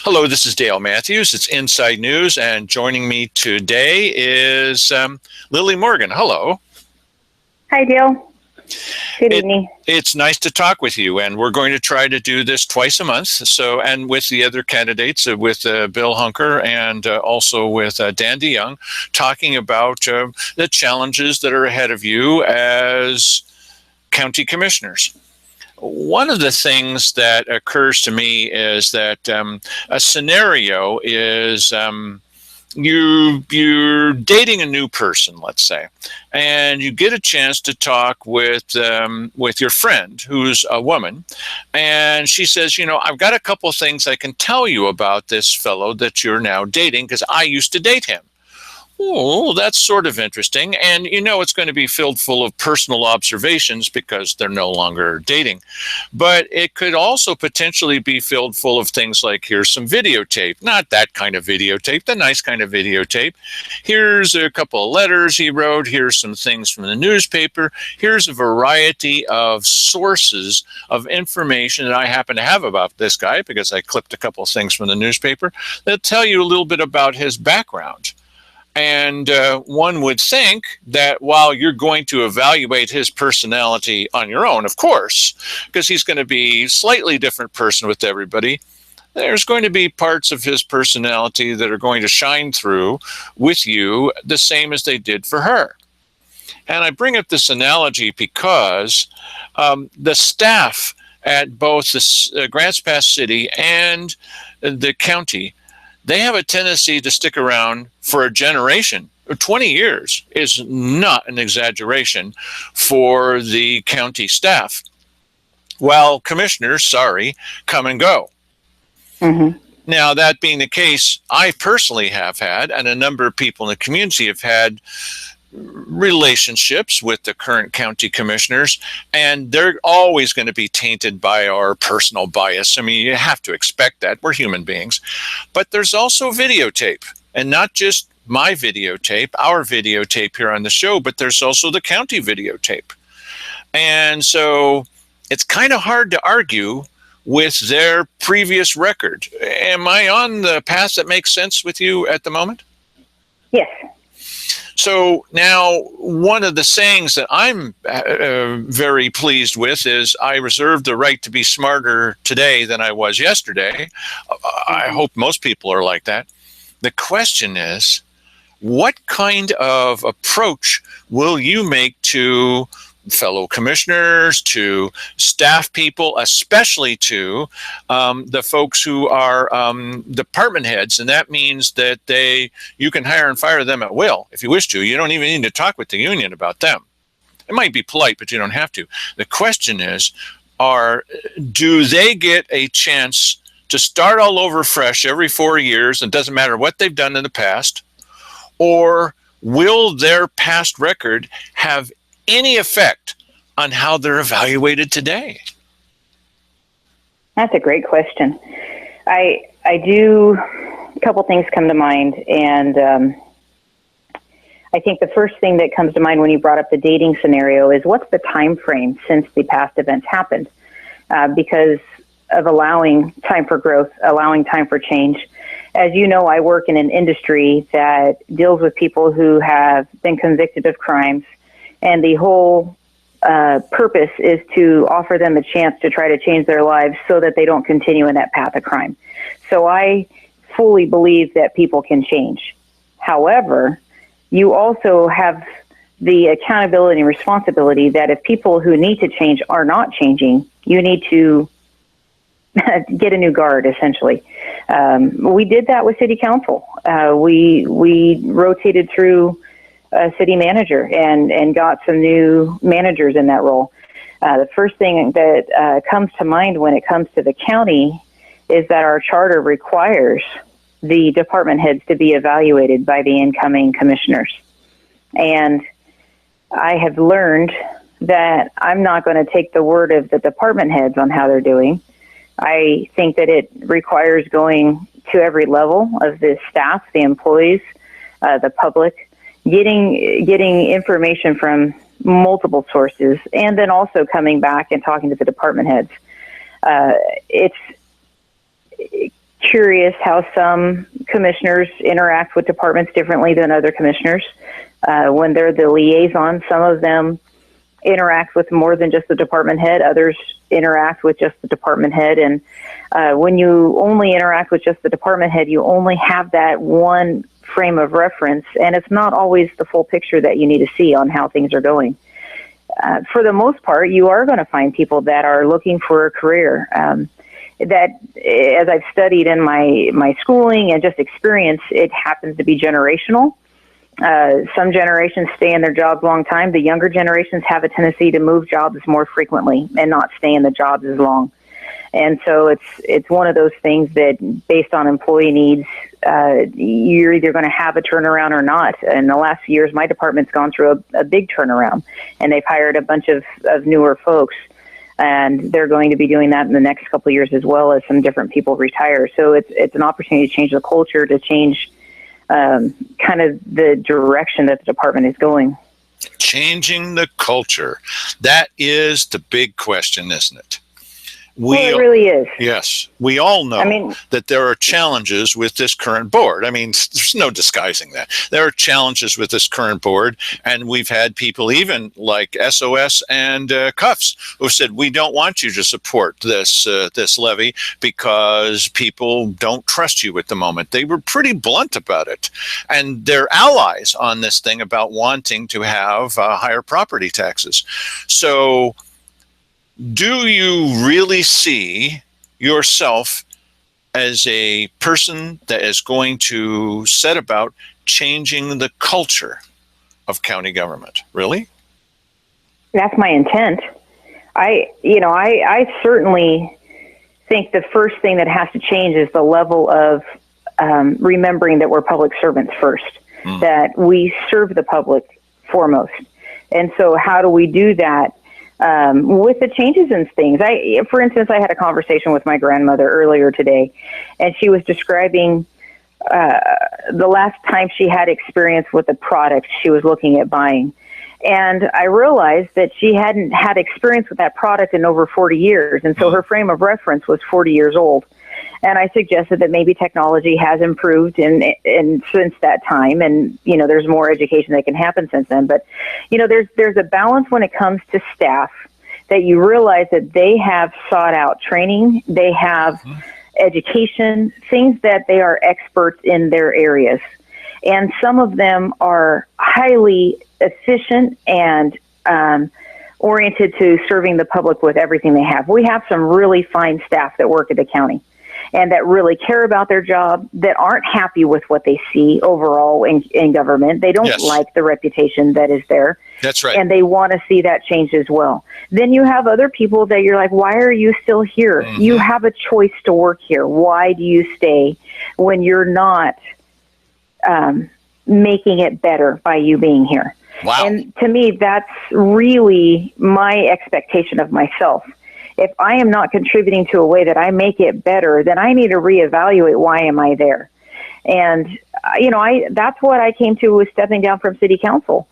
Hello, this is Dale Matthews. It's Inside News, and joining me today is Lily Morgan. Hello. Hi, Dale. Good evening. It's nice to talk with you, and we're going to try to do this twice a month. So, and with the other candidates, with Bill Hunker and also with Dan DeYoung, talking about the challenges that are ahead of you as county commissioners. One of the things that occurs to me is that a scenario is you're dating a new person, let's say, and you get a chance to talk with your friend who's a woman, and she says, I've got a couple of things I can tell you about this fellow that you're now dating because I used to date him. Oh, that's sort of interesting. And it's going to be filled full of personal observations because they're no longer dating. But it could also potentially be filled full of things like, here's some videotape, not that kind of videotape, the nice kind of videotape. Here's a couple of letters he wrote. Here's some things from the newspaper. Here's a variety of sources of information that I happen to have about this guy because I clipped a couple of things from the newspaper that tell you a little bit about his background. And one would think that while you're going to evaluate his personality on your own, of course, because he's going to be a slightly different person with everybody, there's going to be parts of his personality that are going to shine through with you the same as they did for her. And I bring up this analogy because the staff at both the Grants Pass City and the county, they have a tendency to stick around for a generation. 20 years is not an exaggeration for the county staff. While commissioners, come and go. Mm-hmm. Now, that being the case, I personally have had, and a number of people in the community have had, relationships with the current county commissioners, and they're always going to be tainted by our personal bias. I mean, you have to expect that. We're human beings. But there's also videotape, and not just my videotape, our videotape here on the show, but there's also the county videotape. And so it's kind of hard to argue with their previous record. Am I on the path that makes sense with you at the moment? Yes. So now one of the sayings that I'm very pleased with is I reserve the right to be smarter today than I was yesterday. I hope most people are like that. The question is, what kind of approach will you make to fellow commissioners, to staff people, especially to the folks who are department heads, and that means that you can hire and fire them at will if you wish to. You don't even need to talk with the union about them. It might be polite, but you don't have to. The question is, do they get a chance to start all over fresh every 4 years, and it doesn't matter what they've done in the past, or will their past record have any effect on how they're evaluated today? That's a great question. I do, a couple things come to mind, and I think the first thing that comes to mind when you brought up the dating scenario is what's the time frame since the past events happened? Because of allowing time for growth, allowing time for change. As you know, I work in an industry that deals with people who have been convicted of crimes, and the whole purpose is to offer them a chance to try to change their lives so that they don't continue in that path of crime. So I fully believe that people can change. However, you also have the accountability and responsibility that if people who need to change are not changing, you need to get a new guard, essentially. We did that with city council. We rotated through a city manager and got some new managers in that role. The first thing that comes to mind when it comes to the county is that our charter requires the department heads to be evaluated by the incoming commissioners. And I have learned that I'm not going to take the word of the department heads on how they're doing. I think that it requires going to every level of the staff, the employees, the public, getting information from multiple sources, and then also coming back and talking to the department heads. It's curious how some commissioners interact with departments differently than other commissioners. When they're the liaison, some of them interact with more than just the department head. Others interact with just the department head. And when you only interact with just the department head, you only have that one frame of reference, and it's not always the full picture that you need to see on how things are going. For the most part, you are going to find people that are looking for a career. That, as I've studied in my schooling and just experience, it happens to be generational. Some generations stay in their jobs a long time. The younger generations have a tendency to move jobs more frequently and not stay in the jobs as long. And so it's one of those things that, based on employee needs, you're either going to have a turnaround or not. In the last few years, my department's gone through a big turnaround, and they've hired a bunch of newer folks, and they're going to be doing that in the next couple of years as well as some different people retire. So it's an opportunity to change the culture, to change kind of the direction that the department is going. Changing the culture. That is the big question, isn't it? Well, it really is. Yes. We all know that there are challenges with this current board. I mean, there's no disguising that. There are challenges with this current board, and we've had people even like SOS and Cuffs who said, we don't want you to support this levy because people don't trust you at the moment. They were pretty blunt about it. And they're allies on this thing about wanting to have higher property taxes. So do you really see yourself as a person that is going to set about changing the culture of county government? Really? That's my intent. I certainly think the first thing that has to change is the level of remembering that we're public servants first, that we serve the public foremost. And so how do we do that? With the changes in things. For instance, I had a conversation with my grandmother earlier today, and she was describing the last time she had experience with a product she was looking at buying. And I realized that she hadn't had experience with that product in over 40 years, and so her frame of reference was 40 years old. And I suggested that maybe technology has improved and since that time, and there's more education that can happen since then. But there's a balance when it comes to staff, that you realize that they have sought out training, they have education, things that they are experts in their areas, and some of them are highly efficient and oriented to serving the public with everything they have. We have some really fine staff that work at the county and that really care about their job, that aren't happy with what they see overall in government. They don't like the reputation that is there. That's right. And they want to see that change as well. Then you have other people that you're like, why are you still here? You have a choice to work here. Why do you stay when you're not making it better by you being here? Wow. And to me, that's really my expectation of myself. If I am not contributing to a way that I make it better, then I need to reevaluate why am I there. And, that's what I came to with stepping down from city council.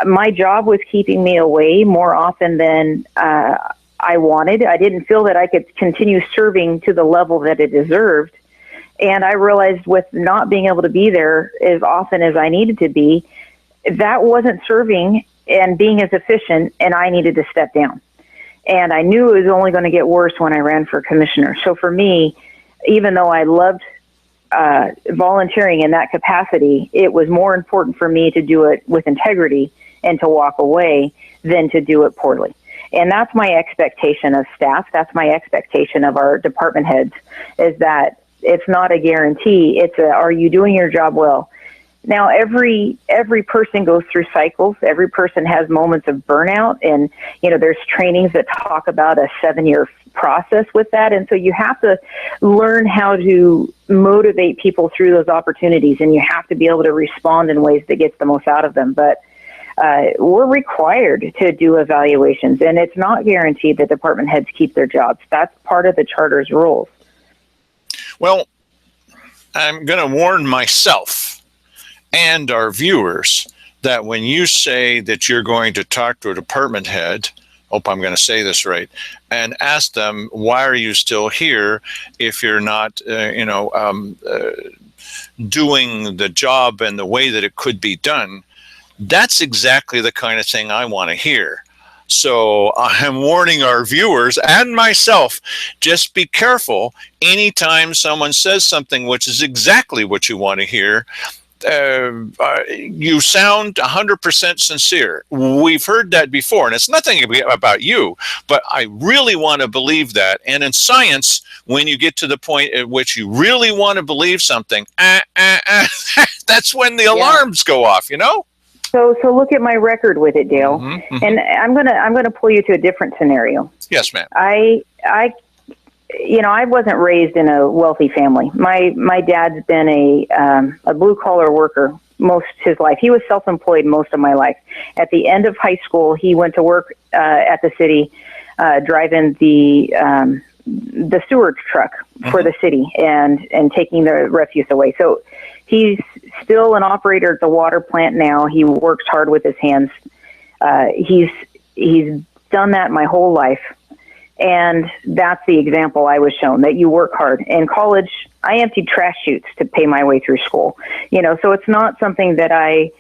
My job was keeping me away more often than I wanted. I didn't feel that I could continue serving to the level that it deserved. And I realized with not being able to be there as often as I needed to be, that wasn't serving and being as efficient, and I needed to step down. And I knew it was only going to get worse when I ran for commissioner. So for me, even though I loved volunteering in that capacity, it was more important for me to do it with integrity and to walk away than to do it poorly. And that's my expectation of staff. That's my expectation of our department heads, is that it's not a guarantee. It's are you doing your job well? Now, every person goes through cycles. Every person has moments of burnout, and there's trainings that talk about a 7-year process with that. And so you have to learn how to motivate people through those opportunities, and you have to be able to respond in ways that gets the most out of them. But we're required to do evaluations, and it's not guaranteed that department heads keep their jobs. That's part of the charter's rules. Well, I'm going to warn myself and our viewers that when you say that you're going to talk to a department head hope I'm going to say this right, and ask them, why are you still here if you're not, doing the job in the way that it could be done? That's exactly the kind of thing I want to hear. So I'm warning our viewers and myself, just be careful anytime someone says something which is exactly what you want to hear. You sound 100% sincere. We've heard that before, and it's nothing about you, but I really want to believe that. And in science, when you get to the point at which you really want to believe something, that's when the alarms go off, So look at my record with it, Dale. And I'm gonna pull you to a different scenario. Yes, ma'am. I wasn't raised in a wealthy family. My dad's been a blue collar worker most his life. He was self-employed most of my life. At the end of high school, he went to work at the city, driving the sewage truck for the city and taking the refuse away. So he's still an operator at the water plant now. He works hard with his hands. He's done that my whole life. And that's the example I was shown, that you work hard. In college, I emptied trash chutes to pay my way through school. So it's not something that I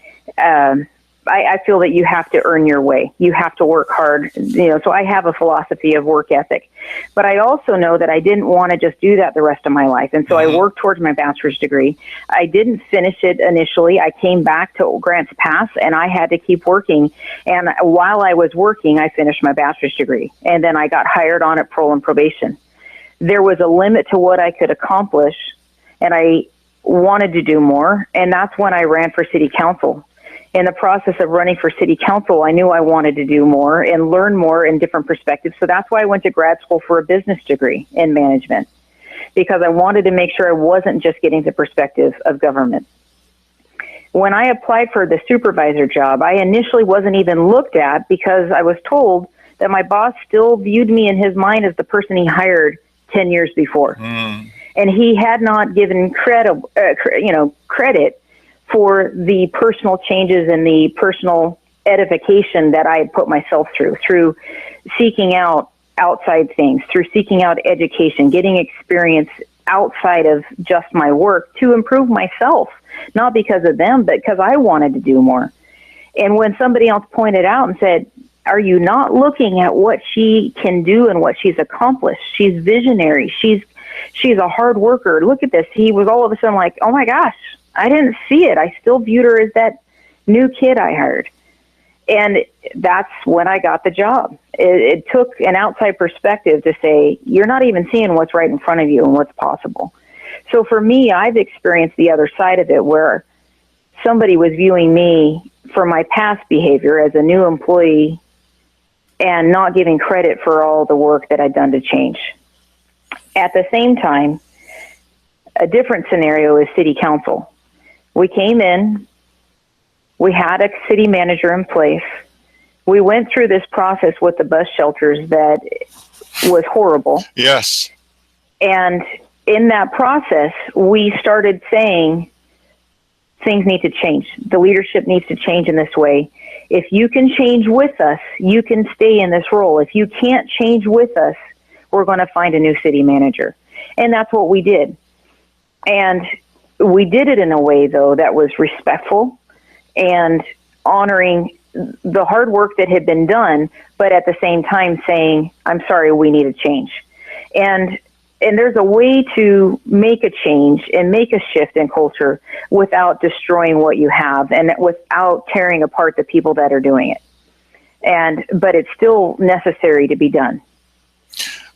feel that you have to earn your way. You have to work hard. So I have a philosophy of work ethic. But I also know that I didn't want to just do that the rest of my life. And so I worked towards my bachelor's degree. I didn't finish it initially. I came back to Grants Pass, and I had to keep working. And while I was working, I finished my bachelor's degree. And then I got hired on at parole and probation. There was a limit to what I could accomplish, and I wanted to do more. And that's when I ran for city council. In the process of running for city council, I knew I wanted to do more and learn more in different perspectives. So that's why I went to grad school for a business degree in management, because I wanted to make sure I wasn't just getting the perspective of government. When I applied for the supervisor job, I initially wasn't even looked at because I was told that my boss still viewed me in his mind as the person he hired 10 years before. And he had not given credit for the personal changes and the personal edification that I had put myself through seeking out outside things, through seeking out education, getting experience outside of just my work to improve myself, not because of them, but because I wanted to do more. And when somebody else pointed out and said, are you not looking at what she can do and what she's accomplished? She's visionary. She's a hard worker. Look at this. He was all of a sudden like, oh my gosh, I didn't see it. I still viewed her as that new kid I hired. And that's when I got the job. It took an outside perspective to say, you're not even seeing what's right in front of you and what's possible. So for me, I've experienced the other side of it, where somebody was viewing me for my past behavior as a new employee and not giving credit for all the work that I'd done to change. At the same time, a different scenario is city council. We came in, we had a city manager in place. We went through this process with the bus shelters that was horrible. Yes. And in that process, we started saying things need to change. The leadership needs to change in this way. If you can change with us, you can stay in this role. If you can't change with us, we're going to find a new city manager. And that's what we did. And we did it in a way, though, that was respectful and honoring the hard work that had been done, but at the same time saying, I'm sorry, we need a change. And there's a way to make a change and make a shift in culture without destroying what you have and without tearing apart the people that are doing it. But it's still necessary to be done.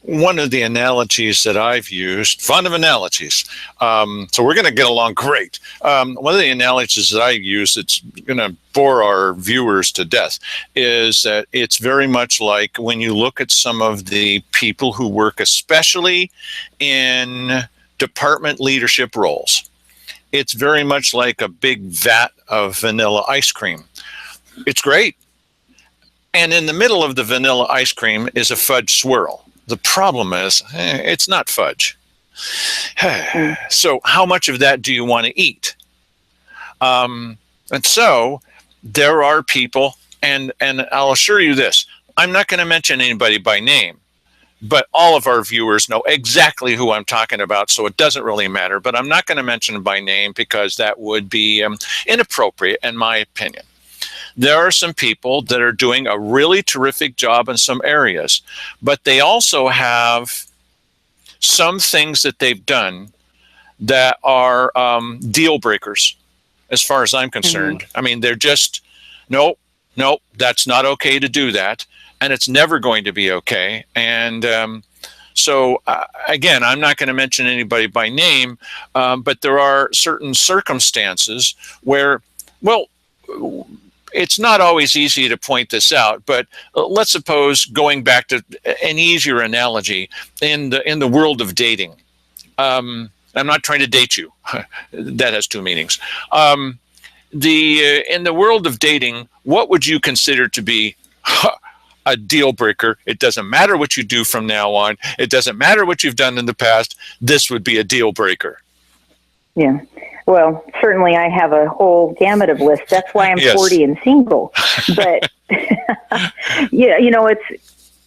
One of the analogies that I've used, fond of analogies, so we're going to get along great. One of the analogies that I use, it's going to bore our viewers to death, is that it's very much like when you look at some of the people who work especially in department leadership roles. It's very much like a big vat of vanilla ice cream. It's great. And in the middle of the vanilla ice cream is a fudge swirl. The problem is, it's not fudge. So how much of that do you want to eat? And so there are people, and I'll assure you this, I'm not going to mention anybody by name, but all of our viewers know exactly who I'm talking about, so it doesn't really matter. But I'm not going to mention them by name because that would be inappropriate, in my opinion. There are some people that are doing a really terrific job in some areas, but they also have some things that they've done that are deal breakers, as far as I'm concerned. I mean, they're just, no, that's not okay to do that. And it's never going to be okay. And so, again, I'm not going to mention anybody by name, but there are certain circumstances where, well, it's not always easy to point this out, but let's suppose, going back to an easier analogy, in the world of dating. I'm not trying to date you. That has two meanings. In the world of dating, what would you consider to be a deal breaker? It doesn't matter what you do from now on. It doesn't matter what you've done in the past. This would be a deal breaker. Yeah. Well, certainly I have a whole gamut of lists. That's why I'm 40 and single. But yeah,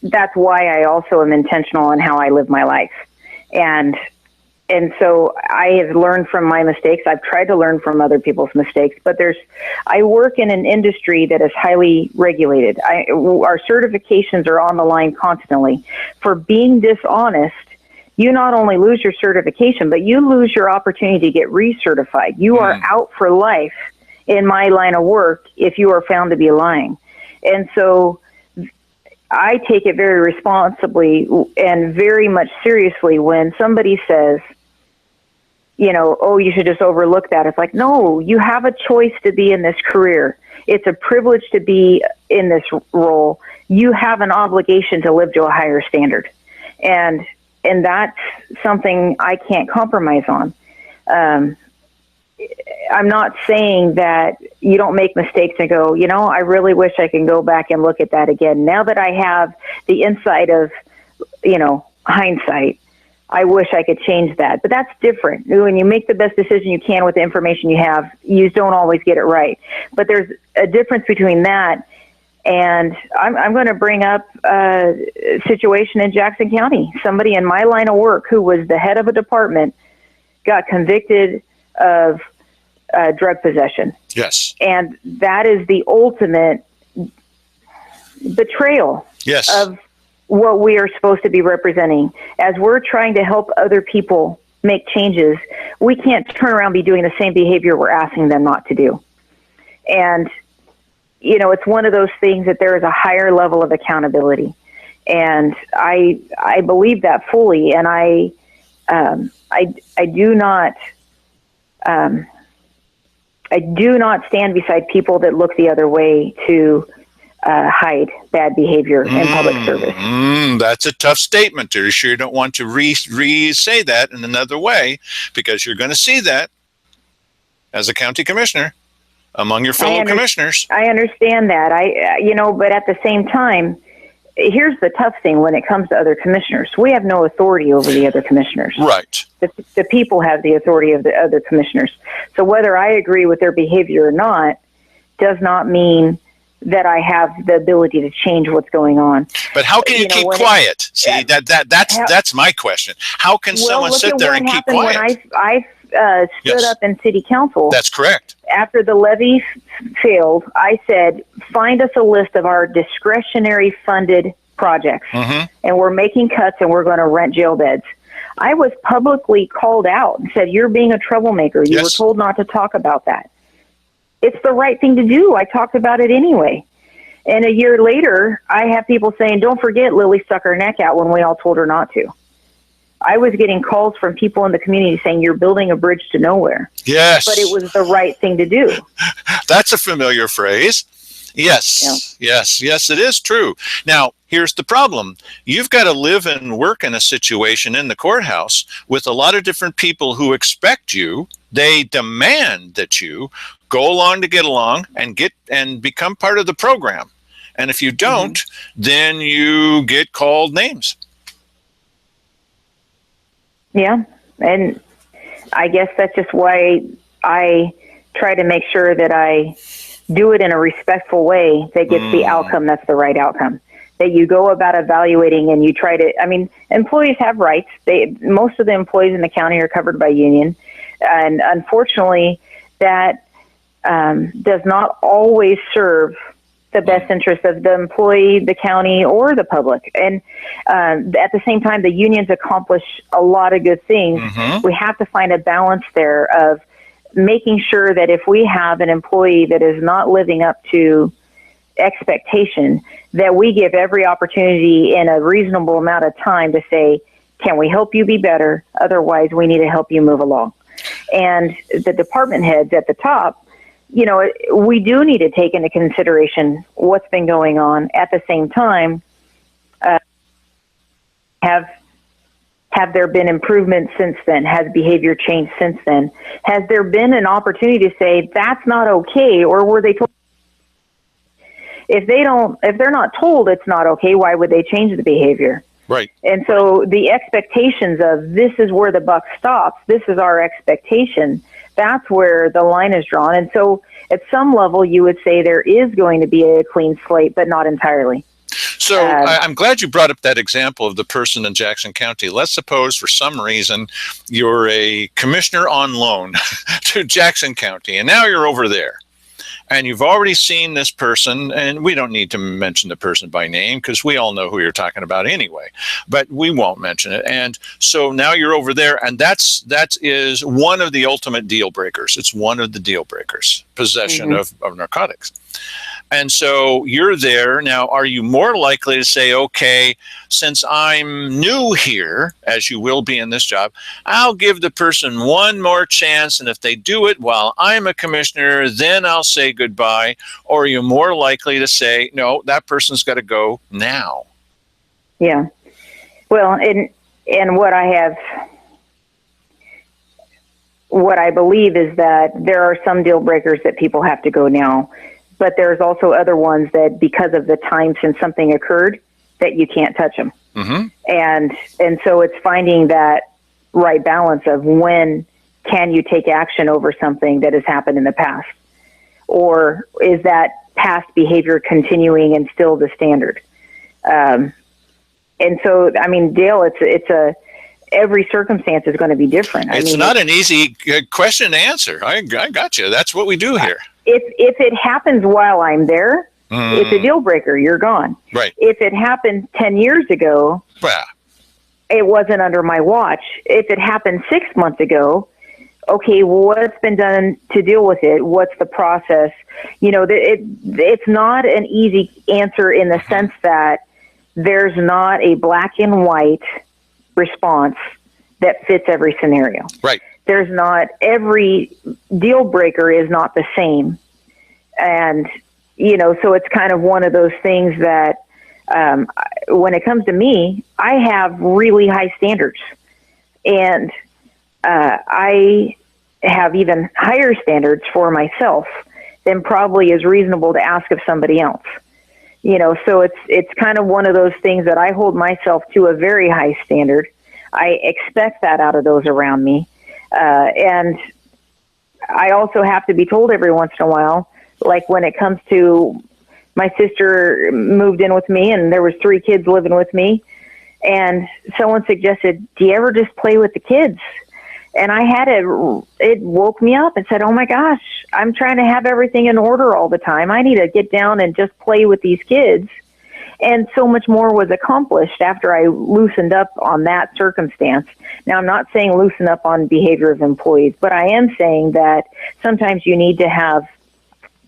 that's why I also am intentional in how I live my life. And so I have learned from my mistakes. I've tried to learn from other people's mistakes, but I work in an industry that is highly regulated. Our certifications are on the line constantly. For being dishonest, you not only lose your certification, but you lose your opportunity to get recertified. You are out for life in my line of work if you are found to be lying. And so I take it very responsibly and very much seriously when somebody says, oh, you should just overlook that. It's like, no, you have a choice to be in this career. It's a privilege to be in this role. You have an obligation to live to a higher standard. And that's something I can't compromise on. I'm not saying that you don't make mistakes and go, I really wish I can go back and look at that again. Now that I have the insight of, hindsight, I wish I could change that. But that's different. When you make the best decision you can with the information you have, you don't always get it right. But there's a difference between that and I'm going to bring up a situation in Jackson County. Somebody in my line of work who was the head of a department got convicted of drug possession. Yes. And that is the ultimate betrayal of what we are supposed to be representing. As we're trying to help other people make changes, we can't turn around and be doing the same behavior we're asking them not to do. And, it's one of those things that there is a higher level of accountability. And I believe that fully. And I do not stand beside people that look the other way to hide bad behavior in public service. That's a tough statement. You sure don't want to re-say that in another way, because you're going to see that as a county commissioner among your fellow commissioners. I understand that. But at the same time, here's the tough thing when it comes to other commissioners. We have no authority over the other commissioners. Right. The people have the authority of the other commissioners. So whether I agree with their behavior or not does not mean that I have the ability to change what's going on. But how can you keep quiet? That's my question. How can someone sit there and keep quiet? When I stood up in city council. That's correct. After the levy failed, I said, find us a list of our discretionary funded projects. And we're making cuts and we're going to rent jail beds. I was publicly called out and said, you're being a troublemaker. You were told not to talk about that. It's the right thing to do. I talked about it anyway. And a year later, I have people saying, don't forget Lily stuck her neck out when we all told her not to. I was getting calls from people in the community saying, you're building a bridge to nowhere. Yes. But it was the right thing to do. That's a familiar phrase. Yes. Yeah. Yes, it is true. Now, here's the problem. You've got to live and work in a situation in the courthouse with a lot of different people who expect you. They demand that you go along to get along and become part of the program. And if you don't, then you get called names. Yeah. And I guess that's just why I try to make sure that I do it in a respectful way that gets the outcome that's the right outcome. that you go about evaluating and you try to, I mean, employees have rights. Most of the employees in the county are covered by union. And unfortunately, that does not always serve the best interest of the employee, the county, or the public. And at the same time, the unions accomplish a lot of good things. Mm-hmm. We have to find a balance there of making sure that if we have an employee that is not living up to expectation, that we give every opportunity in a reasonable amount of time to say, can we help you be better? Otherwise, we need to help you move along. And the department heads at the top, you know, we do need to take into consideration what's been going on. At the same time, have there been improvements since then? Has behavior changed since then? Has there been an opportunity to say that's not okay, or were they told? If they're not told it's not okay, why would they change the behavior? Right. And so the expectations of this is where the buck stops, this is our expectation, that's where the line is drawn. And so at some level, you would say there is going to be a clean slate, but not entirely. So I'm glad you brought up that example of the person in Jackson County. Let's suppose for some reason you're a commissioner on loan to Jackson County, and now you're over there. And you've already seen this person, and we don't need to mention the person by name because we all know who you're talking about anyway, but we won't mention it. And so now you're over there, and that is one of the ultimate deal breakers. It's one of the deal breakers, possession of narcotics. And so you're there. Now, are you more likely to say, okay, since I'm new here, as you will be in this job, I'll give the person one more chance, and if they do it while I'm a commissioner, then I'll say goodbye? Or are you more likely to say, no, that person's got to go now? Yeah. Well, and what I believe is that there are some deal breakers that people have to go now. But there's also other ones that because of the time since something occurred that you can't touch them. Mm-hmm. And so it's finding that right balance of when can you take action over something that has happened in the past? Or is that past behavior continuing and still the standard? And so, I mean, Dale, every circumstance is going to be different. It's not an easy question to answer. I got you. That's what we do here. If it happens while I'm there, it's a deal breaker. You're gone. Right. If it happened 10 years ago, it wasn't under my watch. If it happened 6 months ago, okay, well, what's been done to deal with it? What's the process? You know, it's not an easy answer in the sense that there's not a black and white response that fits every scenario. Right. There's not, every deal breaker is not the same. And, you know, so it's kind of one of those things that when it comes to me, I have really high standards. And I have even higher standards for myself than probably is reasonable to ask of somebody else. You know, so it's kind of one of those things that I hold myself to a very high standard. I expect that out of those around me. And I also have to be told every once in a while, like when it comes to my sister moved in with me and there was 3 kids living with me, and someone suggested, do you ever just play with the kids? And it woke me up and said, oh my gosh, I'm trying to have everything in order all the time. I need to get down and just play with these kids. And so much more was accomplished after I loosened up on that circumstance. Now, I'm not saying loosen up on behavior of employees, but I am saying that sometimes you need to have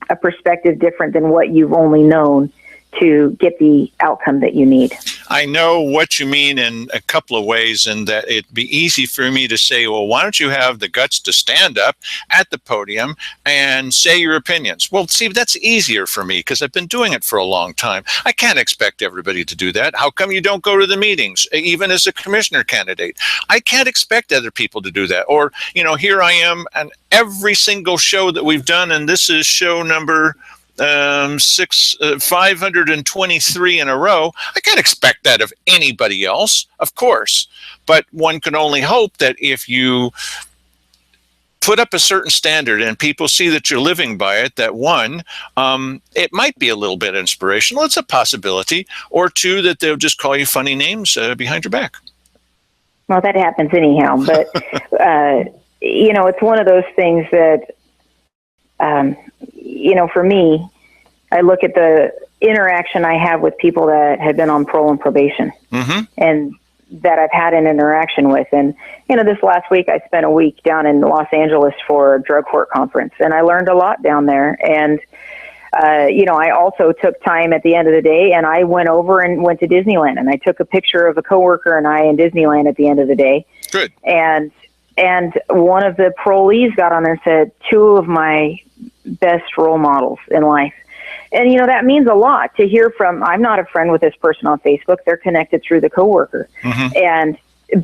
a perspective different than what you've only known to get the outcome that you need. I know what you mean in a couple of ways, in that it'd be easy for me to say, well, why don't you have the guts to stand up at the podium and say your opinions? Well, see, that's easier for me because I've been doing it for a long time. I can't expect everybody to do that. How come you don't go to the meetings, even as a commissioner candidate? I can't expect other people to do that. Or, you know, here I am, and every single show that we've done, and this is show number 523 in a row. I can't expect that of anybody else, of course, but one can only hope that if you put up a certain standard and people see that you're living by it, that one, it might be a little bit inspirational. It's a possibility. Or two, that they'll just call you funny names behind your back. Well, that happens anyhow. But, it's one of those things that, for me, I look at the interaction I have with people that have been on parole and probation, and that I've had an interaction with. And, this last week I spent a week down in Los Angeles for a drug court conference, and I learned a lot down there. And, I also took time at the end of the day, and I went over and went to Disneyland, and I took a picture of a coworker and I in Disneyland at the end of the day. Good. And one of the parolees got on there and said, two of my best role models in life. And, that means a lot to hear from. I'm not a friend with this person on Facebook. They're connected through the coworker.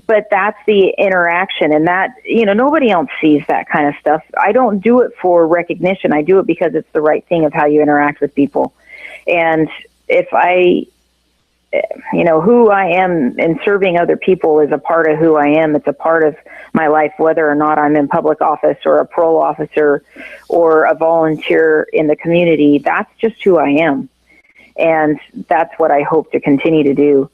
But that's the interaction, and that, nobody else sees that kind of stuff. I don't do it for recognition. I do it because it's the right thing of how you interact with people. And if I, who I am in serving other people is a part of who I am. It's a part of my life, whether or not I'm in public office or a parole officer or a volunteer in the community. That's just who I am. And that's what I hope to continue to do.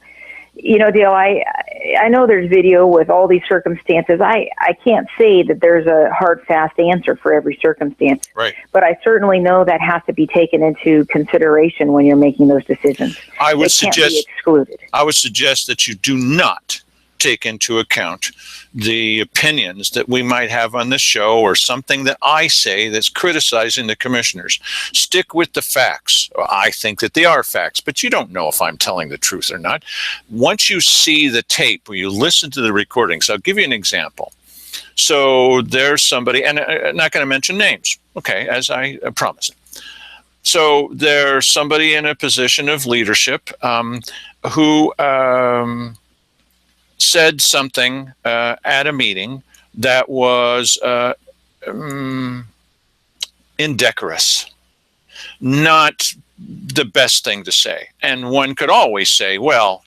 Dale, I know there's video with all these circumstances. I can't say that there's a hard, fast answer for every circumstance. Right. But I certainly know that has to be taken into consideration when you're making those decisions. I would It can't be excluded. I would suggest that you do not take into account the opinions that we might have on this show or something that I say that's criticizing the commissioners. Stick with the facts. I think that they are facts, but you don't know if I'm telling the truth or not. Once you see the tape or you listen to the recordings, I'll give you an example. So there's somebody, and I'm not going to mention names, okay, as I promised. So there's somebody in a position of leadership who said something at a meeting that was indecorous, not the best thing to say. And one could always say, well,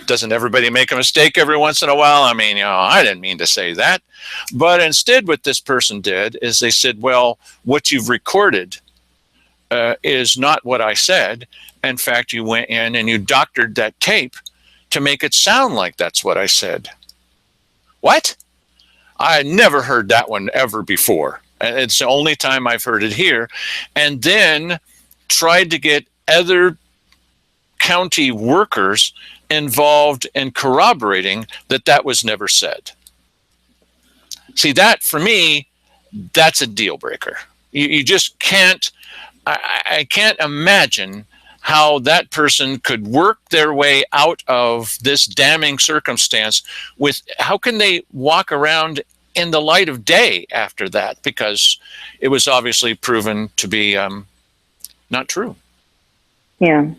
doesn't everybody make a mistake every once in a while? I mean, I didn't mean to say that. But instead what this person did is they said, well, what you've recorded is not what I said. In fact, you went in and you doctored that tape to make it sound like that's what I said. What? I had never heard that one ever before. And it's the only time I've heard it here. And then tried to get other county workers involved in corroborating that was never said. See, that for me, that's a deal breaker. You just can't, I can't imagine how that person could work their way out of this damning circumstance with, how can they walk around in the light of day after that? Because it was obviously proven to be not true. Yeah.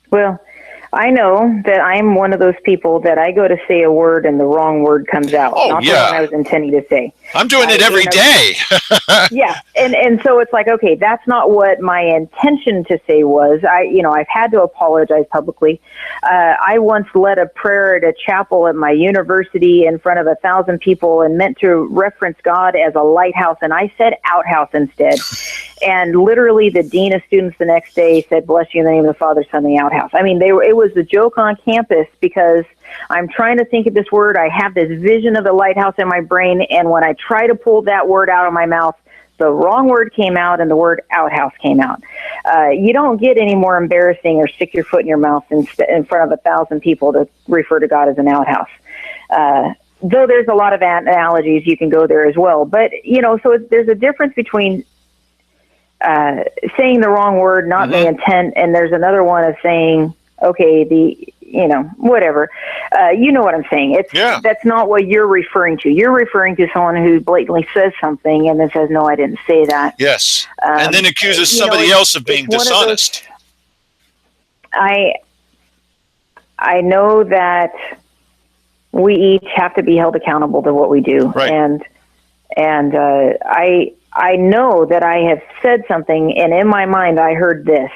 Well, I know that I'm one of those people that I go to say a word and the wrong word comes out. Oh, not yeah. the one I was intending to say. I'm doing it every day. Yeah. And so it's like, okay, that's not what my intention to say was. I've had to apologize publicly. I once led a prayer at a chapel at my university in front of 1,000 people and meant to reference God as a lighthouse. And I said outhouse instead. And literally the dean of students the next day said, bless you in the name of the Father, Son, and the outhouse. I mean, it was a joke on campus because I'm trying to think of this word. I have this vision of the lighthouse in my brain. And when I try to pull that word out of my mouth, the wrong word came out and the word outhouse came out. You don't get any more embarrassing or stick your foot in your mouth in front of 1,000 people to refer to God as an outhouse. Though there's a lot of analogies, you can go there as well. But, so there's a difference between saying the wrong word, not the intent, and there's another one of saying, okay, whatever. You know what I'm saying. That's not what you're referring to. You're referring to someone who blatantly says something and then says, no, I didn't say that. Yes. And then accuses somebody else of being dishonest. I know that we each have to be held accountable to what we do. Right. And I know that I have said something, and in my mind I heard this,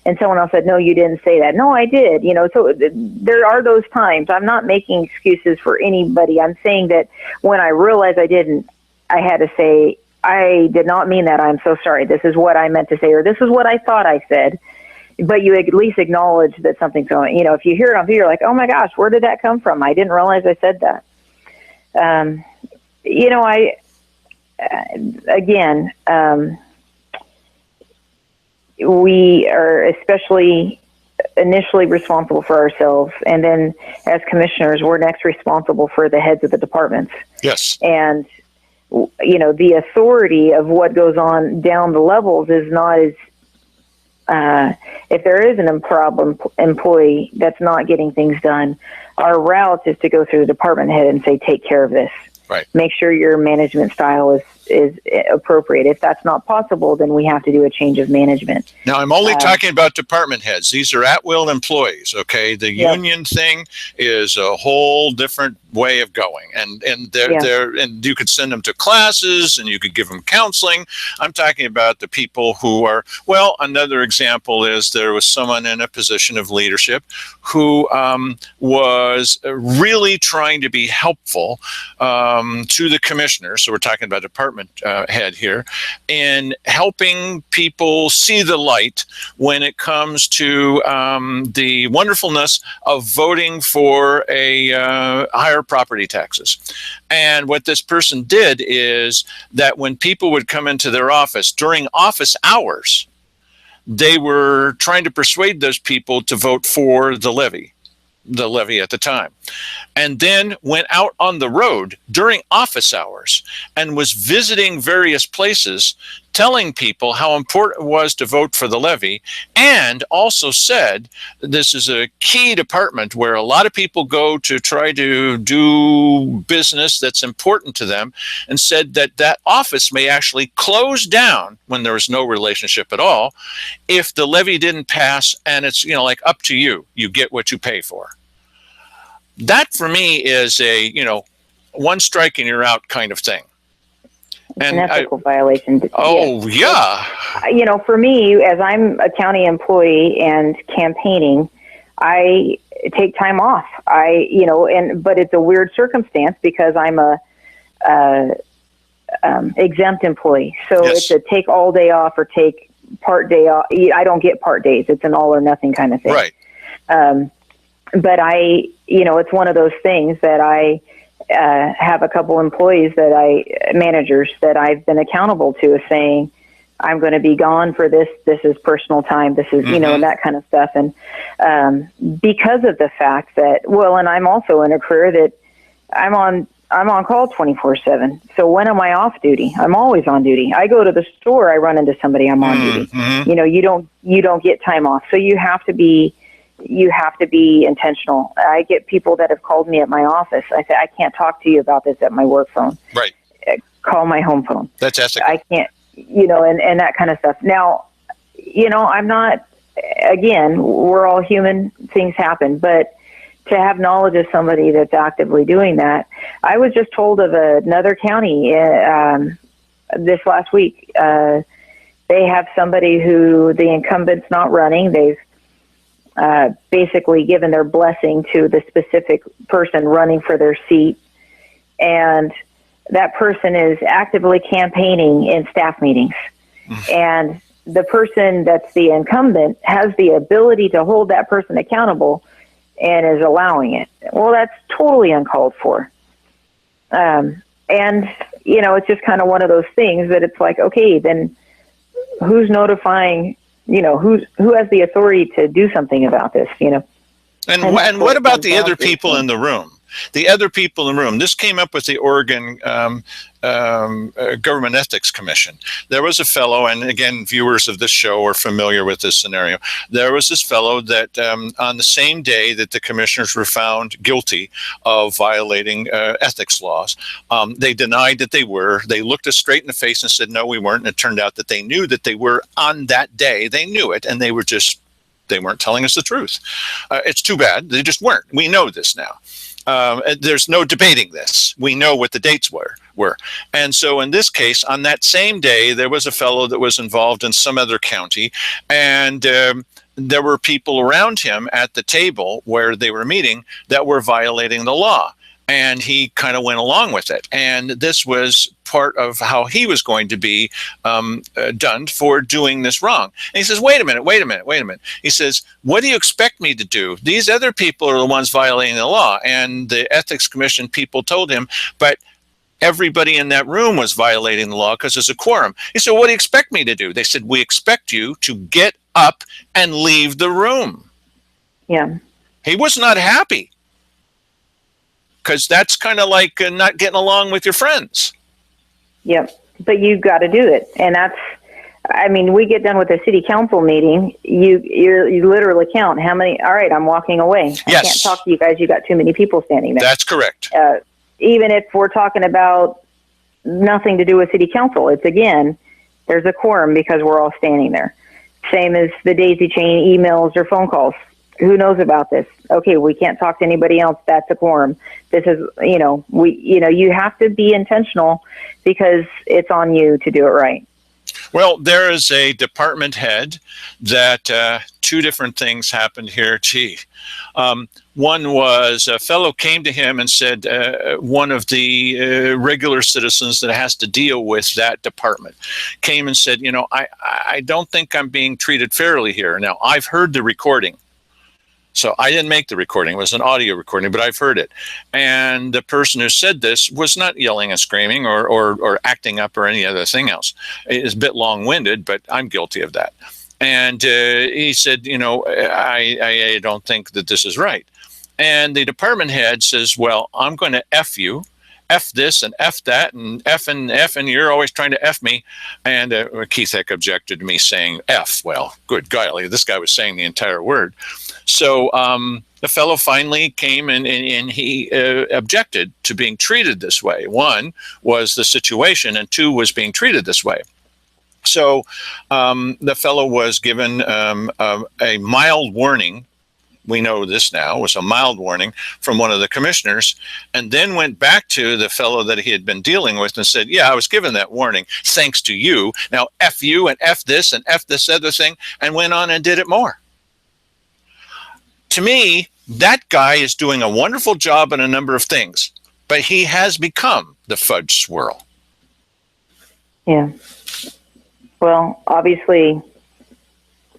and someone else said, no, you didn't say that. No, I did. So there are those times. I'm not making excuses for anybody. I'm saying that when I realize I didn't, I had to say, I did not mean that. I'm so sorry. This is what I meant to say, or this is what I thought I said. But you at least acknowledge that something's going. If you hear it on video, you're like, oh my gosh, where did that come from? I didn't realize I said that. We are especially initially responsible for ourselves, and then as commissioners, we're next responsible for the heads of the departments. Yes. And the authority of what goes on down the levels is not as if there is an problem employee that's not getting things done, our route is to go through the department head and say, take care of this. Right. Make sure your management style is appropriate. If that's not possible, then we have to do a change of management. Now, I'm only talking about department heads. These are at-will employees, okay? The union thing is a whole different way of going. And and you could send them to classes and you could give them counseling. I'm talking about the people who are, well, another example is there was someone in a position of leadership who was really trying to be helpful to the commissioners. So we're talking about department head here, in helping people see the light when it comes to the wonderfulness of voting for a higher property taxes. And what this person did is that when people would come into their office during office hours, they were trying to persuade those people to vote for the levy at the time, and then went out on the road during office hours and was visiting various places, telling people how important it was to vote for the levy, and also said this is a key department where a lot of people go to try to do business that's important to them, and said that office may actually close down when there is no relationship at all if the levy didn't pass, and it's like up to you. You get what you pay for. That for me is a one strike and you're out kind of thing. And an ethical violation. Oh, yeah. For me, as I'm a county employee and campaigning, I take time off. But it's a weird circumstance because I'm a exempt employee. So It's a take all day off or take part day off. I don't get part days. It's an all or nothing kind of thing. Right. But it's one of those things that I have a couple employees managers that I've been accountable to, is saying, I'm going to be gone for this. This is personal time. This is, and that kind of stuff. And because of the fact that, and I'm also in a career that I'm on call 24/7. So when am I off duty? I'm always on duty. I go to the store, I run into somebody, I'm on duty. You don't get time off. So you have to be intentional. I get people that have called me at my office. I say, I can't talk to you about this at my work phone. Right. Call my home phone. That's ethical. I can't, and that kind of stuff. Now, I'm not, again, we're all human, things happen, but to have knowledge of somebody that's actively doing that. I was just told of another county this last week. They have somebody who the incumbent's not running. They've basically given their blessing to the specific person running for their seat. And that person is actively campaigning in staff meetings. And the person that's the incumbent has the ability to hold that person accountable and is allowing it. Well, that's totally uncalled for. And, it's just kind of one of those things that it's like, okay, then who's notifying, who has the authority to do something about this, And what about the other people in the room? The other people in the room. This came up with the Oregon Government Ethics Commission. There was a fellow, and again, viewers of this show are familiar with this scenario. There was this fellow that on the same day that the commissioners were found guilty of violating ethics laws, they denied that they were. They looked us straight in the face and said, no, we weren't. And it turned out that they knew that they were on that day. They knew it, and they weren't telling us the truth. It's too bad. They just weren't. We know this now. There's no debating this. We know what the dates were. And so in this case, on that same day, there was a fellow that was involved in some other county, and there were people around him at the table where they were meeting that were violating the law. And he kind of went along with it. And this was part of how he was going to be done for doing this wrong. And he says, wait a minute. He says, what do you expect me to do? These other people are the ones violating the law. And the Ethics Commission people told him, but everybody in that room was violating the law because there's a quorum. He said, what do you expect me to do? They said, we expect you to get up and leave the room. Yeah. He was not happy, because that's kind of like not getting along with your friends. Yep. But you've got to do it. And that's, I mean, we get done with a city council meeting. You literally count how many. All right, I'm walking away. I can't talk to you guys. You got too many people standing there. That's correct. Even if we're talking about nothing to do with city council, it's again, there's a quorum because we're all standing there. Same as the daisy chain emails or phone calls. Who knows about this? Okay, we can't talk to anybody else. That's a quorum. This is, you have to be intentional because it's on you to do it right. Well, there is a department head that two different things happened here. One was a fellow came to him and said, one of the regular citizens that has to deal with that department came and said, I don't think I'm being treated fairly here. Now, I've heard the recording. So I didn't make the recording. It was an audio recording, but I've heard it. And the person who said this was not yelling and screaming or acting up or any other thing else. It's a bit long-winded, but I'm guilty of that. And he said, I don't think that this is right. And the department head says, well, I'm going to F you. F this and F that and F and you're always trying to F me. And Keith Heck objected to me saying F. Well, good golly, this guy was saying the entire word. So the fellow finally came and he objected to being treated this way. One was the situation, and two was being treated this way. So the fellow was given a mild warning. We know this now, it was a mild warning from one of the commissioners, and then went back to the fellow that he had been dealing with and said, yeah, I was given that warning thanks to you. Now F you and F this and F this other thing, and went on and did it more. To me, that guy is doing a wonderful job in a number of things, but he has become the fudge swirl. Yeah. Well, obviously,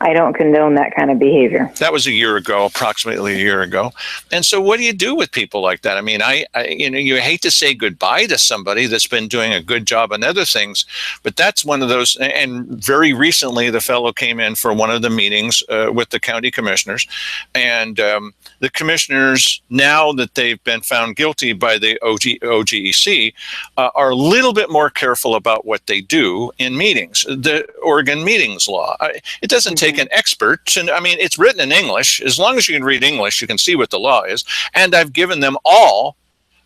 I don't condone that kind of behavior. That was approximately a year ago. And so what do you do with people like that? I mean, you hate to say goodbye to somebody that's been doing a good job on other things, but that's one of those. And very recently, the fellow came in for one of the meetings with the county commissioners. And the commissioners, now that they've been found guilty by the OGEC, are a little bit more careful about what they do in meetings. The Oregon meetings law, it doesn't take an expert. And I mean, it's written in English. As long as you can read English, you can see what the law is. And I've given them all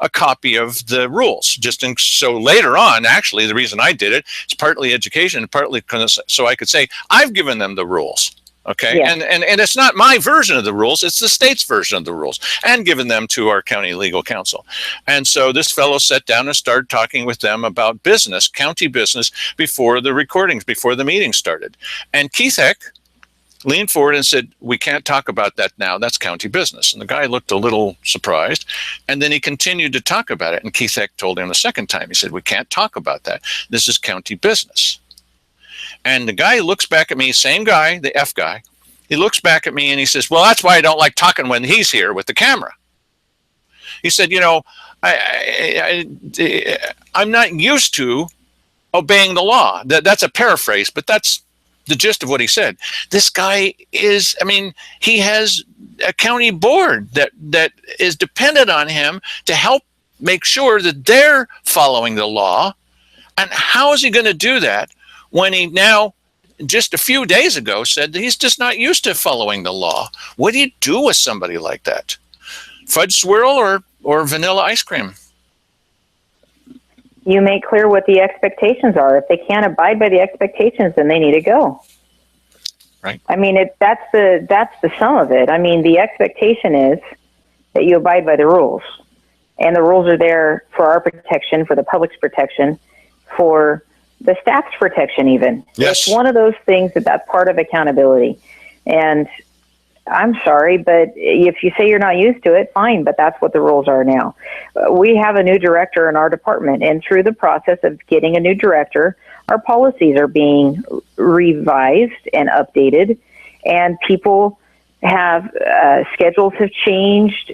a copy of the rules. So later on, actually, the reason I did it is partly education and partly so I could say, I've given them the rules. Okay. Yeah. And it's not my version of the rules. It's the state's version of the rules, and given them to our county legal counsel. And so this fellow sat down and started talking with them about business, county business, before the recordings, before the meeting started. And Keith Heck leaned forward and said, we can't talk about that now. That's county business. And the guy looked a little surprised. And then he continued to talk about it. And Keith Heck told him the second time, he said, we can't talk about that. This is county business. And the guy looks back at me, same guy, the F guy. He looks back at me and he says, well, that's why I don't like talking when he's here with the camera. He said, I'm not used to obeying the law. That's a paraphrase, but that's the gist of what he said. This guy is, he has a county board that is dependent on him to help make sure that they're following the law. And how is he going to do that when he now, just a few days ago, said that he's just not used to following the law? What do you do with somebody like that? Fudge swirl or vanilla ice cream? You make clear what the expectations are. If they can't abide by the expectations, then they need to go. Right. That's the sum of it. The expectation is that you abide by the rules, and the rules are there for our protection, for the public's protection, for the staff's protection even. Yes. It's one of those things that's part of accountability. And I'm sorry, but if you say you're not used to it, fine, but that's what the rules are now. We have a new director in our department, and through the process of getting a new director, our policies are being revised and updated, and people have schedules have changed,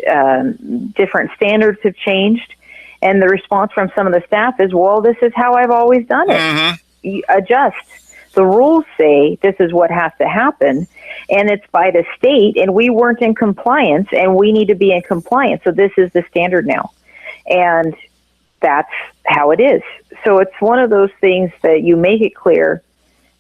different standards have changed, and the response from some of the staff is, well, this is how I've always done it. Mm-hmm. Adjust. The rules say this is what has to happen, and it's by the state, and we weren't in compliance, and we need to be in compliance. So this is the standard now, and that's how it is. So it's one of those things that you make it clear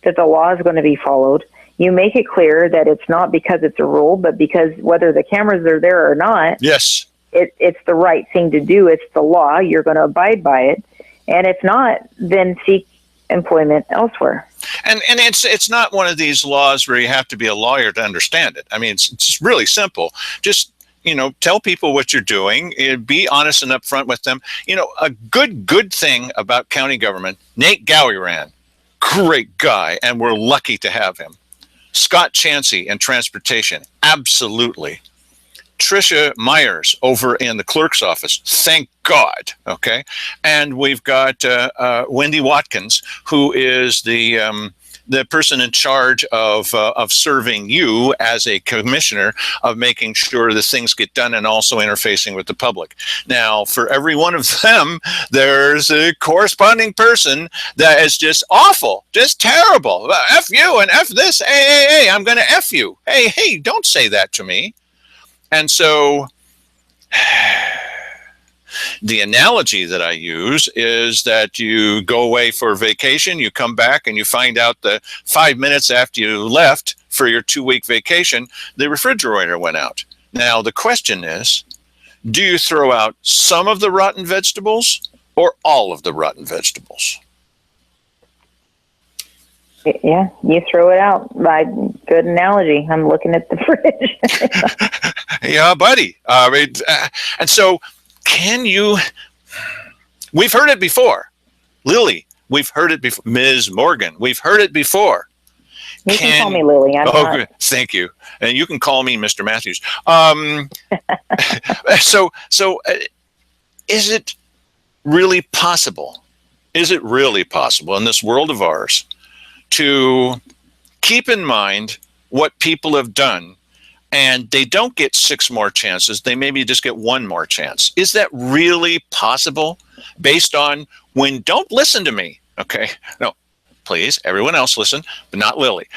that the law is going to be followed. You make it clear that it's not because it's a rule, but because whether the cameras are there or not, yes, it's the right thing to do. It's the law. You're going to abide by it, and if not, then seek employment elsewhere. And it's not one of these laws where you have to be a lawyer to understand it. I mean, it's really simple. Just, tell people what you're doing. Be honest and upfront with them. A good thing about county government, Nate Gowieran, great guy, and we're lucky to have him. Scott Chansey in transportation, absolutely. Tricia Myers over in the clerk's office, thank God. Okay, and we've got Wendy Watkins, who is the person in charge of serving you as a commissioner, of making sure that things get done and also interfacing with the public. Now, for every one of them, there's a corresponding person that is just awful, just terrible. F you and F this. Hey, I'm going to F you. Hey, don't say that to me. And so the analogy that I use is that you go away for vacation, you come back and you find out that 5 minutes after you left for your 2-week vacation, the refrigerator went out. Now, the question is, do you throw out some of the rotten vegetables or all of the rotten vegetables? Yeah, you throw it out. Good analogy. I'm looking at the fridge. Yeah, buddy. And so we've heard it before. Lily, we've heard it before. Ms. Morgan, we've heard it before. You can call me Lily. Good. Thank you. And you can call me Mr. Matthews. So is it really possible? Is it really possible in this world of ours to keep in mind what people have done, and they don't get 6 more chances, they maybe just get 1 more chance? Is that really possible based on don't listen to me, okay? No, please, everyone else listen, but not Lily.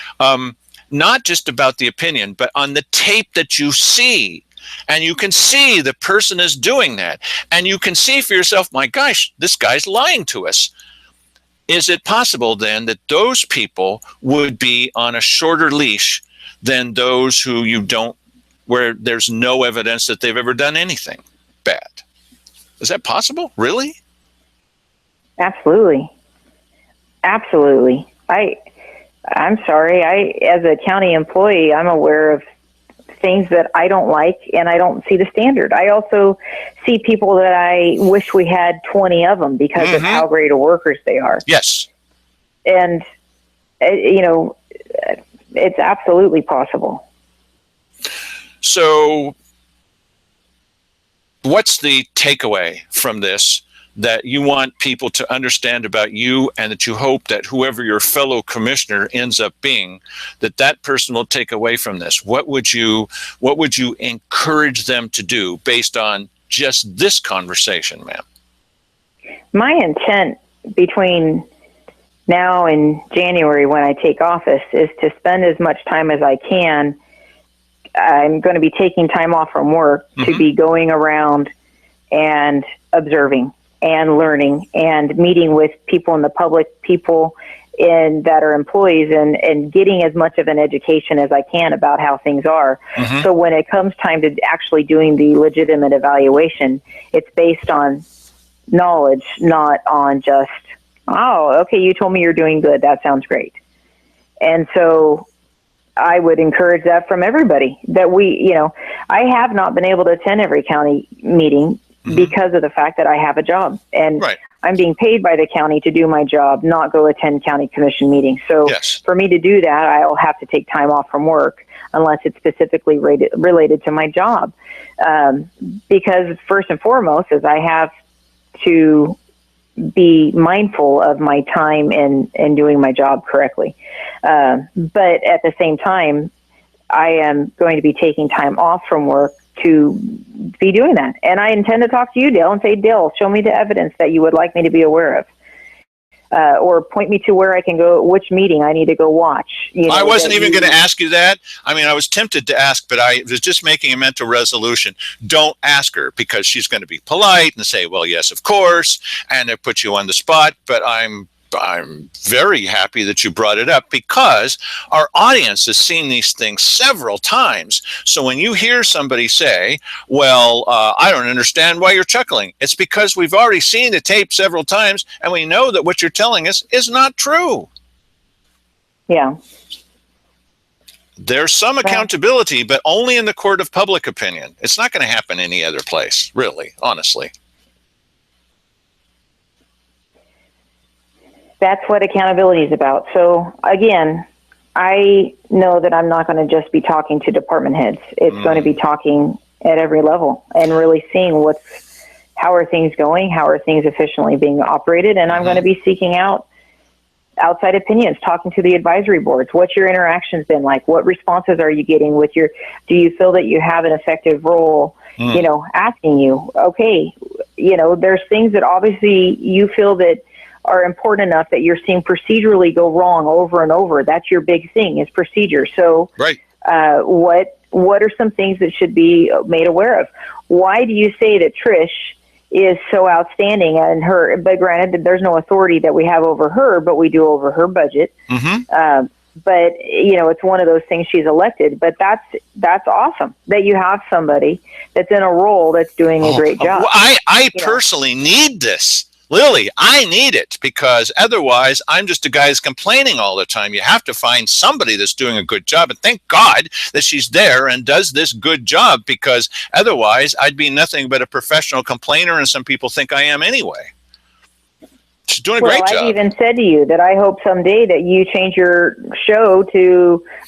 Not just about the opinion, but on the tape that you see, and you can see the person is doing that, and you can see for yourself, my gosh, this guy's lying to us. Is it possible then that those people would be on a shorter leash than those who where there's no evidence that they've ever done anything bad? Is that possible? Really? Absolutely. Absolutely. I'm sorry. As a county employee, I'm aware of things that I don't like, and I don't see the standard. I also see people that I wish we had 20 of them because of how great of workers they are. Yes. And, it's absolutely possible. So what's the takeaway from this that you want people to understand about you, and that you hope that whoever your fellow commissioner ends up being, that person will take away from this? What would you encourage them to do based on just this conversation, ma'am? My intent between now and January, when I take office, is to spend as much time as I can. I'm going to be taking time off from work to be going around and observing and learning and meeting with people in the public, people that are employees, and getting as much of an education as I can about how things are. So when it comes time to actually doing the legitimate evaluation, it's based on knowledge, not on just, oh, okay, you told me you're doing good. That sounds great. And so I would encourage that from everybody, that I have not been able to attend every county meeting because of the fact that I have a job and Right. I'm being paid by the county to do my job, not go attend county commission meetings. So Yes. for me to do that, I'll have to take time off from work unless it's specifically related to my job. Because first and foremost is I have to be mindful of my time and doing my job correctly. But at the same time, I am going to be taking time off from work to be doing that. And I intend to talk to you, Dale, and say, Dale, show me the evidence that you would like me to be aware of. Or point me to where I can go, which meeting I need to go watch. I wasn't even going to ask you that. I mean, I was tempted to ask, but I was just making a mental resolution. Don't ask her, because she's going to be polite and say, well, yes, of course, and it puts you on the spot. But I'm very happy that you brought it up, because our audience has seen these things several times. So when you hear somebody say, well, I don't understand why you're chuckling, it's because we've already seen the tape several times and we know that what you're telling us is not true. Yeah. There's some accountability, but only in the court of public opinion. It's not going to happen any other place, really, honestly. That's what accountability is about. So again, I know that I'm not going to just be talking to department heads. It's going to be talking at every level and really seeing how are things going, how are things efficiently being operated, and I'm going to be seeking out outside opinions, talking to the advisory boards. What's your interactions been like? What responses are you getting with do you feel that you have an effective role? Asking you, okay, there's things that obviously you feel that are important enough that you're seeing procedurally go wrong over and over. That's your big thing, is procedure. So right. What are some things that should be made aware of? Why do you say that Trish is so outstanding and but granted, there's no authority that we have over her, but we do over her budget. But it's one of those things, she's elected, but that's awesome that you have somebody that's in a role that's doing a great job. I personally need this. Lily, I need it, because otherwise I'm just a guy who's complaining all the time. You have to find somebody that's doing a good job, and thank God that she's there and does this good job, because otherwise I'd be nothing but a professional complainer, and some people think I am anyway. She's doing a great job. I've even said to you that I hope someday that you change your show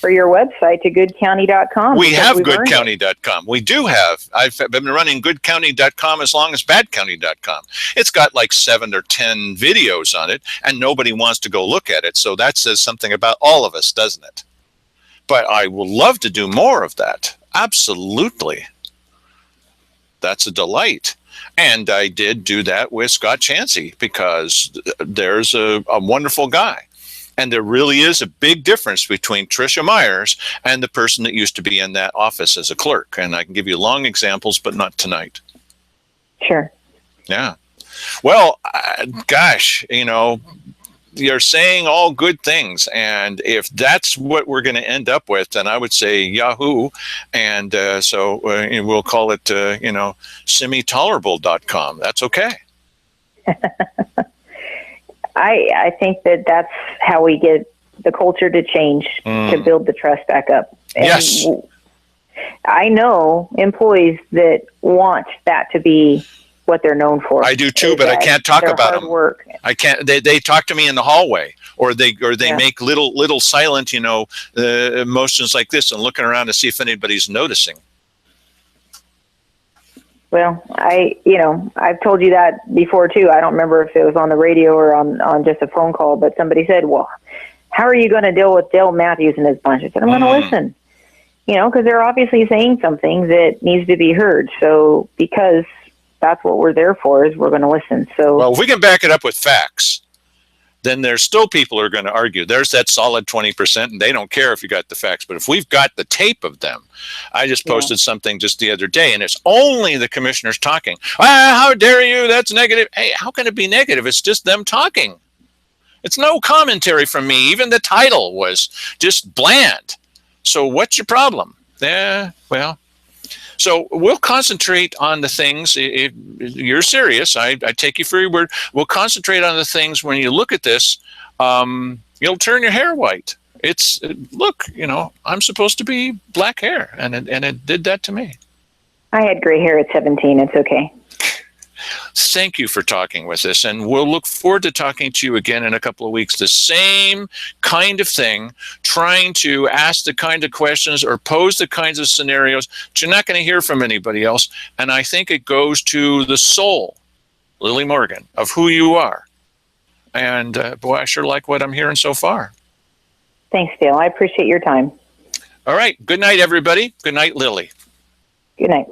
or your website to goodcounty.com. We have goodcounty.com. We do have. I've been running goodcounty.com as long as badcounty.com. It's got like 7 or 10 videos on it, and nobody wants to go look at it. So that says something about all of us, doesn't it? But I would love to do more of that. Absolutely. That's a delight. And I did do that with Scott Chansey, because there's a wonderful guy. And there really is a big difference between Tricia Myers and the person that used to be in that office as a clerk. And I can give you long examples, but not tonight. Sure. Yeah. Well, gosh, you're saying all good things, and if that's what we're going to end up with, then I would say Yahoo, and so we'll call it semitolerable.com. That's okay. I think that's how we get the culture to change, to build the trust back up. And yes. I know employees that want that to be what they're known for. I do too, but I can't talk about them. Work. I can't. They talk to me in the hallway, or they make little silent, motions like this, and looking around to see if anybody's noticing. Well, I've told you that before too. I don't remember if it was on the radio or on just a phone call, but somebody said, "Well, how are you going to deal with Dale Matthews and his bunch?" I said, "I'm going to listen." Because they're obviously saying something that needs to be heard. So because that's what we're there for, is we're going to listen. So, well, if we can back it up with facts, then there's still people who are going to argue. There's that solid 20%, and they don't care if you got the facts. But if we've got the tape of them, I just posted something just the other day, and it's only the commissioners talking. How dare you? That's negative. Hey, how can it be negative? It's just them talking. It's no commentary from me. Even the title was just bland. So what's your problem? Yeah, well. So we'll concentrate on the things, if you're serious, I take you for your word, we'll concentrate on the things when you look at this, you'll turn your hair white. Look, I'm supposed to be black hair, and it did that to me. I had gray hair at 17, it's okay. Thank you for talking with us, and we'll look forward to talking to you again in a couple of weeks. The same kind of thing, trying to ask the kind of questions or pose the kinds of scenarios that you're not going to hear from anybody else. And I think it goes to the soul, Lily Morgan, of who you are. And boy, I sure like what I'm hearing so far. Thanks, Dale. I appreciate your time. All right. Good night, everybody. Good night, Lily. Good night.